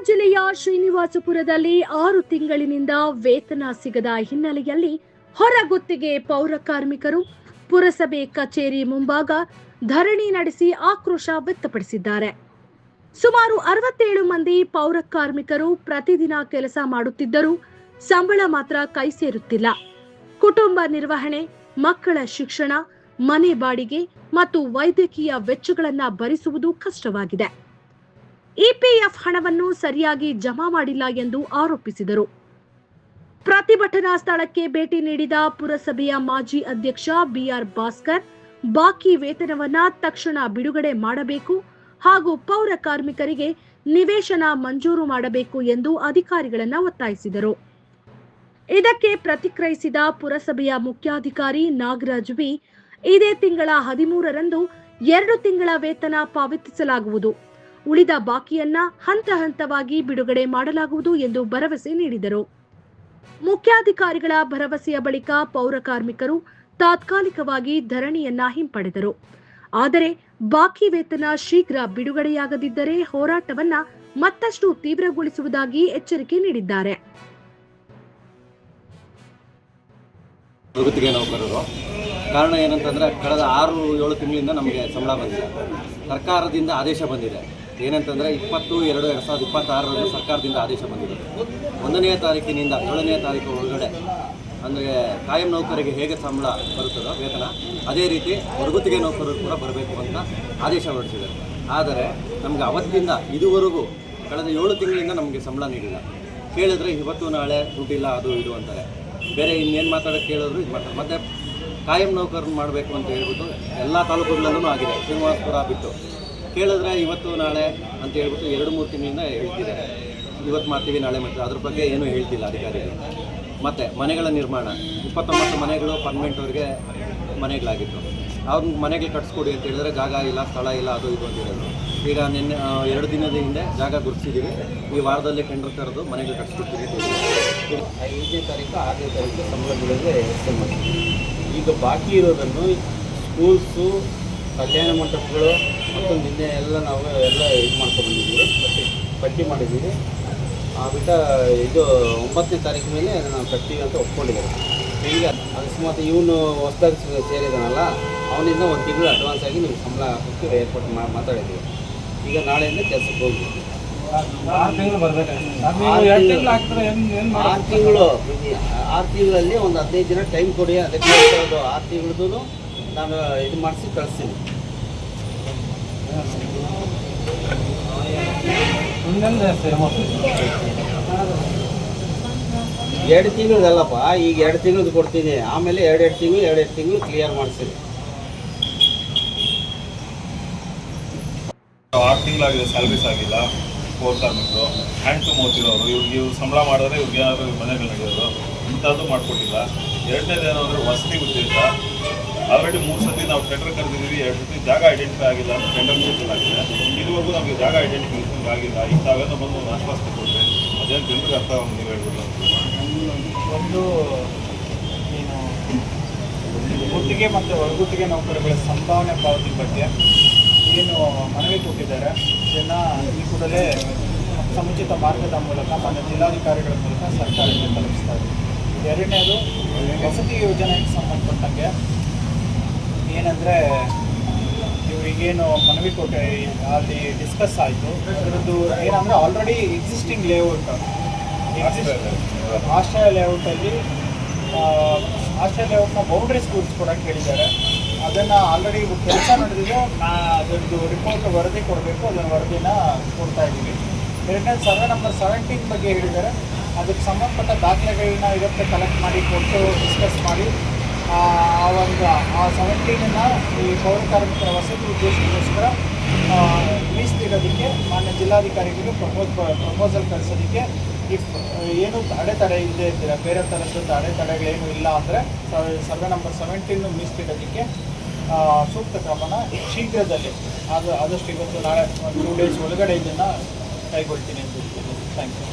ಜಿಲ್ಲೆಯ ಶ್ರೀನಿವಾಸಪುರದಲ್ಲಿ 6 ತಿಂಗಳಿನಿಂದ ವೇತನ ಸಿಗದ ಹಿನ್ನೆಲೆಯಲ್ಲಿ ಹೊರಗುತ್ತಿಗೆ ಪೌರ ಕಾರ್ಮಿಕರು ಪುರಸಭೆ ಕಚೇರಿ ಮುಂಭಾಗ ಧರಣಿ ನಡೆಸಿ ಆಕ್ರೋಶ ವ್ಯಕ್ತಪಡಿಸಿದ್ದಾರೆ. ಸುಮಾರು 67 ಮಂದಿ ಪೌರ ಕಾರ್ಮಿಕರು ಪ್ರತಿದಿನ ಕೆಲಸ ಮಾಡುತ್ತಿದ್ದರೂ ಸಂಬಳ ಮಾತ್ರ ಕೈ ಸೇರುತ್ತಿಲ್ಲ. ಕುಟುಂಬ ನಿರ್ವಹಣೆ, ಮಕ್ಕಳ ಶಿಕ್ಷಣ, ಮನೆ ಬಾಡಿಗೆ ಮತ್ತು ವೈದ್ಯಕೀಯ ವೆಚ್ಚಗಳನ್ನು ಭರಿಸುವುದು ಕಷ್ಟವಾಗಿದೆ. ಇಪಿಎಫ್ ಹಣವನ್ನು ಸರಿಯಾಗಿ ಜಮಾ ಮಾಡಿಲ್ಲ ಎಂದು ಆರೋಪಿಸಿದರು. ಪ್ರತಿಭಟನಾ ಸ್ಥಳಕ್ಕೆ ಭೇಟಿ ನೀಡಿದ ಪುರಸಭೆಯ ಮಾಜಿ ಅಧ್ಯಕ್ಷ ಬಿಆರ್ ಭಾಸ್ಕರ್, ಬಾಕಿ ವೇತನವನ್ನ ತಕ್ಷಣ ಬಿಡುಗಡೆ ಮಾಡಬೇಕು ಹಾಗೂ ಪೌರ ಕಾರ್ಮಿಕರಿಗೆ ನಿವೇಶನ ಮಂಜೂರು ಮಾಡಬೇಕು ಎಂದು ಅಧಿಕಾರಿಗಳನ್ನು ಒತ್ತಾಯಿಸಿದರು. ಇದಕ್ಕೆ ಪ್ರತಿಕ್ರಿಯಿಸಿದ ಪುರಸಭೆಯ ಮುಖ್ಯಾಧಿಕಾರಿ ನಾಗರಾಜ್ ವಿ, ಇದೇ ತಿಂಗಳ 13ರಂದು 2 ತಿಂಗಳ ವೇತನ ಪಾವತಿಸಲಾಗುವುದು. ಉಳಿದ ಬಾಕಿಯನ್ನ ಹಂತ ಹಂತವಾಗಿ ಬಿಡುಗಡೆ ಮಾಡಲಾಗುವುದು ಎಂದು ಭರವಸೆ ನೀಡಿದರು. ಮುಖ್ಯಾಧಿಕಾರಿಗಳ ಭರವಸೆಯ ಬಳಿಕ ಪೌರ ಕಾರ್ಮಿಕರು ತಾತ್ಕಾಲಿಕವಾಗಿ ಧರಣಿಯನ್ನ ಹಿಂಪಡೆದರು. ಆದರೆ ಬಾಕಿ ವೇತನ ಶೀಘ್ರ ಬಿಡುಗಡೆಯಾಗದಿದ್ದರೆ ಹೋರಾಟವನ್ನ ಮತ್ತಷ್ಟು ತೀವ್ರಗೊಳಿಸುವುದಾಗಿ ಎಚ್ಚರಿಕೆ ನೀಡಿದ್ದಾರೆ. ಕಾರಣ ಏನಂತಂದರೆ ಕಳೆದ 6-7 ತಿಂಗಳಿಂದ ನಮಗೆ ಸಂಬಳ ಬಂದಿದೆ. ಸರ್ಕಾರದಿಂದ ಆದೇಶ ಬಂದಿದೆ. ಏನಂತಂದರೆ 20/2/2026 ಸರ್ಕಾರದಿಂದ ಆದೇಶ ಬಂದಿದೆ. 1ನೇ ತಾರೀಕಿನಿಂದ 7ನೇ ತಾರೀಕು ಒಳಗಡೆ ಅಂದರೆ ಕಾಯಂ ನೌಕರಿಗೆ ಹೇಗೆ ಸಂಬಳ ಬರುತ್ತದೋ ವೇತನ, ಅದೇ ರೀತಿ ಹೊರಗುತ್ತಿಗೆ ನೌಕರರು ಕೂಡ ಬರಬೇಕು ಅಂತ ಆದೇಶ ಹೊರಡಿಸಿದೆ. ಆದರೆ ನಮಗೆ ಅವತ್ತಿಂದ ಇದುವರೆಗೂ ಕಳೆದ 7 ತಿಂಗಳಿಂದ ನಮಗೆ ಸಂಬಳ ನೀಡಿಲ್ಲ. ಕೇಳಿದ್ರೆ ಇವತ್ತು ನಾಳೆ ದುಡ್ಡಿಲ್ಲ ಅದು ಇದು ಅಂತಾರೆ. ಬೇರೆ ಇನ್ನೇನು ಮಾತಾಡೋಕ್ಕೆ ಕೇಳಿದ್ರು ಇದು ಮಾಡ್ತಾರೆ. ಮತ್ತು ಕಾಯಂ ನೌಕರನ್ನು ಮಾಡಬೇಕು ಅಂತ ಹೇಳ್ಬಿಟ್ಟು ಎಲ್ಲ ತಾಲೂಕುಗಳಲ್ಲೂ ಆಗಿದೆ. ಶ್ರೀನಿವಾಸಪುರ ಬಿಟ್ಟು ಕೇಳಿದ್ರೆ ಇವತ್ತು ನಾಳೆ ಅಂತ ಹೇಳ್ಬಿಟ್ಟು 2-3 ತಿಂಗಳಿಂದ ಹೇಳ್ತಿದ್ದಾರೆ. ಇವತ್ತು ಮಾಡ್ತೀವಿ ನಾಳೆ ಮಾಡ್ತೀವಿ, ಅದ್ರ ಬಗ್ಗೆ ಏನೂ ಹೇಳ್ತಿಲ್ಲ ಅಧಿಕಾರಿಗಳು. ಮತ್ತು ಮನೆಗಳ ನಿರ್ಮಾಣ 29 ಮನೆಗಳು ಪರ್ಮನೆಂಟ್ವರೆಗೆ ಮನೆಗಳಾಗಿತ್ತು. ಅವ್ರ ಮನೆಗಳು ಕಟ್ಸ್ಕೊಡಿ ಅಂತ ಹೇಳಿದ್ರೆ ಜಾಗ ಇಲ್ಲ, ಸ್ಥಳ ಇಲ್ಲ, ಅದು ಇದು ಅಂತ ಹೇಳಿದ್ರು. ಈಗ ನಿನ್ನೆ 2 ದಿನದ ಹಿಂದೆ ಜಾಗ ಗುರುತಿಸಿದ್ದೀವಿ. ಈ ವಾರದಲ್ಲಿ ಟೆಂಡರ್ ಕರೆದು ಮನೆಗಳು ಕಟ್ಸ್ಕೊಡ್ತೀವಿ ಅಂತ ಹೇಳಿದ್ರು. 5ನೇ ತಾರೀಕು 6ನೇ ತಾರೀಕು ಸಂಬಳ ಬಿಡೋದೇ ವ್ಯವಸ್ಥೆ ಮಾಡ್ತೀವಿ. ಈಗ ಬಾಕಿ ಇರೋದನ್ನು ಸ್ಕೂಲ್ಸು, ಕಲ್ಯಾಣ ಮಂಟಪಗಳು ಮತ್ತು ನಿನ್ನೆ ನಾವು ಇದು ಮಾಡ್ಕೊಂಡ್ಬಂದಿದ್ದೀವಿ, ಪಟ್ಟಿ ಮಾಡಿದ್ದೀವಿ. ಬಿಟ್ಟ ಇದು 9ನೇ ತಾರೀಕು ಮೇಲೆ ನಾವು ಕಟ್ತೀವಿ ಅಂತ ಒಪ್ಕೊಂಡಿದ್ದಾರೆ. ಈಗ ಅಕಸ್ಮಾತ್ ಇವನು ಹೊಸದಾಗಿ ಸೇರಿದಾನಲ್ಲ, ಅವನಿಂದ 1 ತಿಂಗಳು ಅಡ್ವಾನ್ಸ್ ಆಗಿ ನೀವು ಸಂಬಳ ಹಾಕೋಕ್ಕೆ ಏರ್ಪಾಟ್ ಮಾತಾಡಿದ್ದೀವಿ. ಈಗ ನಾಳೆಯಿಂದ ಕೆಲಸಕ್ಕೆ ಹೋಗ್ತೀವಿ. 6 ತಿಂಗಳು ಬರಬೇಕು. 6 ತಿಂಗಳಲ್ಲಿ ಒಂದು 15 ದಿನ ಟೈಮ್ ಕೊಡಿ. ಅದಕ್ಕೆ 6 ತಿಂಗಳದ್ದು ನಾನು ಇದು ಮಾಡಿಸಿ ಕಳಿಸ್ತೀನಿ. ಎರಡು ತಿಂಗಳದಲ್ಲಪ್ಪ, ಈಗ 2 ತಿಂಗಳದ್ದು ಕೊಡ್ತೀನಿ. ಆಮೇಲೆ 2 ತಿಂಗಳು ಕ್ಲಿಯರ್ ಮಾಡಿಸ್ತೀನಿ. 6 ತಿಂಗಳಾಗಿದೆ, ಸ್ಯಾಲ್ರೀಸ್ ಆಗಿಲ್ಲ. ಪೌರ ಕಾರ್ಮಿಕರು ಹ್ಯಾಂಡ್ ಟು ಮೌತ್ ಇರೋರು, ಇವ್ರಿಗೆ ಸಂಬಳ ಮಾಡಿದ್ರೆ ಇವ್ರಿಗೆ ಏನಾದರೂ ಮನೆಗಳು ನಡೆಯೋದು ಇಂಥದ್ದು ಮಾಡಿಕೊಟ್ಟಿಲ್ಲ. ಎರಡನೇದೇನು ಅಂದರೆ ವಸತಿ ಉದ್ದೇಶ. ಆಲ್ರೆಡಿ 3 ಸತಿ ನಾವು ಟೆಂಡರ್ ಕರೆದಿದ್ದೀವಿ. 2 ಸತಿ ಜಾಗ ಐಡೆಂಟಿಫೈ ಆಗಿಲ್ಲ ಅಂತ ಟೆಂಡರ್ ಆಗಿದೆ. ಇದುವರೆಗೂ ನಮಗೆ ಜಾಗ ಐಡೆಂಟಿಫಿಕೇಷನ್ ಆಗಿಲ್ಲ. ಈ ತಾವೇನೋ ಬಂದು ಒಂದು ಆಶ್ವಾಸನೆ ಕೊಟ್ಟರೆ ಅದೇನು ಜನರಿಗೆ ಅರ್ಥ ನೀವು ಹೇಳ್ಬಿಟ್ಟು. ಒಂದು ನೀನು ಗುತ್ತಿಗೆ ಮತ್ತು ಹೊರಗುತ್ತಿಗೆ ನೌಕರಗಳ ಸಂಭಾವನೆ ಪಾವತಿ ಬಗ್ಗೆ ಏನು ಮನವಿ ಕೊಟ್ಟಿದ್ದಾರೆ, ಇದನ್ನು ಈ ಕೂಡಲೇ ಸಮುಚಿತ ಮಾರ್ಗದ ಮೂಲಕ ಮಾನ್ಯ ಜಿಲ್ಲಾಧಿಕಾರಿಗಳ ಮೂಲಕ ಸರ್ಕಾರಕ್ಕೆ ತಲುಪಿಸ್ತಾ ಇದೆ. ಎರಡನೇದು ವಸತಿ ಯೋಜನೆಗೆ ಸಂಬಂಧಪಟ್ಟಂಗೆ ಏನಂದರೆ ಇವರಿಗೇನು ಮನವಿ ಕೊಟ್ಟೆ ಅಲ್ಲಿ ಡಿಸ್ಕಸ್ ಆಯಿತು. ಅದರದ್ದು ಏನಂದರೆ ಆಲ್ರೆಡಿ ಎಕ್ಸಿಸ್ಟಿಂಗ್ ಲೇಔಟ್ ಆಶ್ರಯ ಲೇಔಟಲ್ಲಿ ನ ಬೌಂಡ್ರೀಸ್ ಕೂರಿಸ್ಕೊಡೋಕೆ ಹೇಳಿದ್ದಾರೆ. ಅದನ್ನು ಆಲ್ರೆಡಿ ಕೆಲಸ ನಡೆದಿದೆ. ಅದರದ್ದು ರಿಪೋರ್ಟ್ ವರದಿ ಕೊಡಬೇಕು. ಅದನ್ನು ವರದಿನ ಕೊಡ್ತಾ ಇದ್ದೀವಿ. ಎರಡನೇದು ಸರ್ವೆ ನಂಬರ್ 17 ಬಗ್ಗೆ ಹೇಳಿದ್ದಾರೆ. ಅದಕ್ಕೆ ಸಂಬಂಧಪಟ್ಟ ದಾಖಲೆಗಳನ್ನ ಇವತ್ತೇ ಕಲೆಕ್ಟ್ ಮಾಡಿ ಕೊಟ್ಟು ಡಿಸ್ಕಸ್ ಮಾಡಿ ಆ 17ನ ಈ ಪೌರ ಕಾರ್ಮಿಕರ ವಸತಿ ಉದ್ದೇಶಕ್ಕೋಸ್ಕರ ಮೀಸಲಿಡೋದಕ್ಕೆ ಮಾನ್ಯ ಜಿಲ್ಲಾಧಿಕಾರಿಗಳಿಗೆ ಪ್ರಪೋಸಲ್ ಕಳಿಸೋದಕ್ಕೆ ಏನು ಅಡೆತಡೆ ಇಲ್ಲದೆ ಇರ್ತೀರ, ಬೇರೆ ಥರದ್ದು ಅಡೆತಡೆಗಳೇನು ಇಲ್ಲ ಅಂದರೆ ಸರ್ವೆ ನಂಬರ್ 17 ಮೀಸಲಿಡೋದಕ್ಕೆ ಸೂಕ್ತ ಕ್ರಮನ ಶೀಘ್ರದಲ್ಲೇ ಆದಷ್ಟು ಇವತ್ತು ನಾಳೆ 2 ಡೇಸ್ ಒಳಗಡೆ ಇದನ್ನು ಕೈಗೊಳ್ತೀನಿ ಅಂತ ಹೇಳ್ತೀನಿ. Thank you.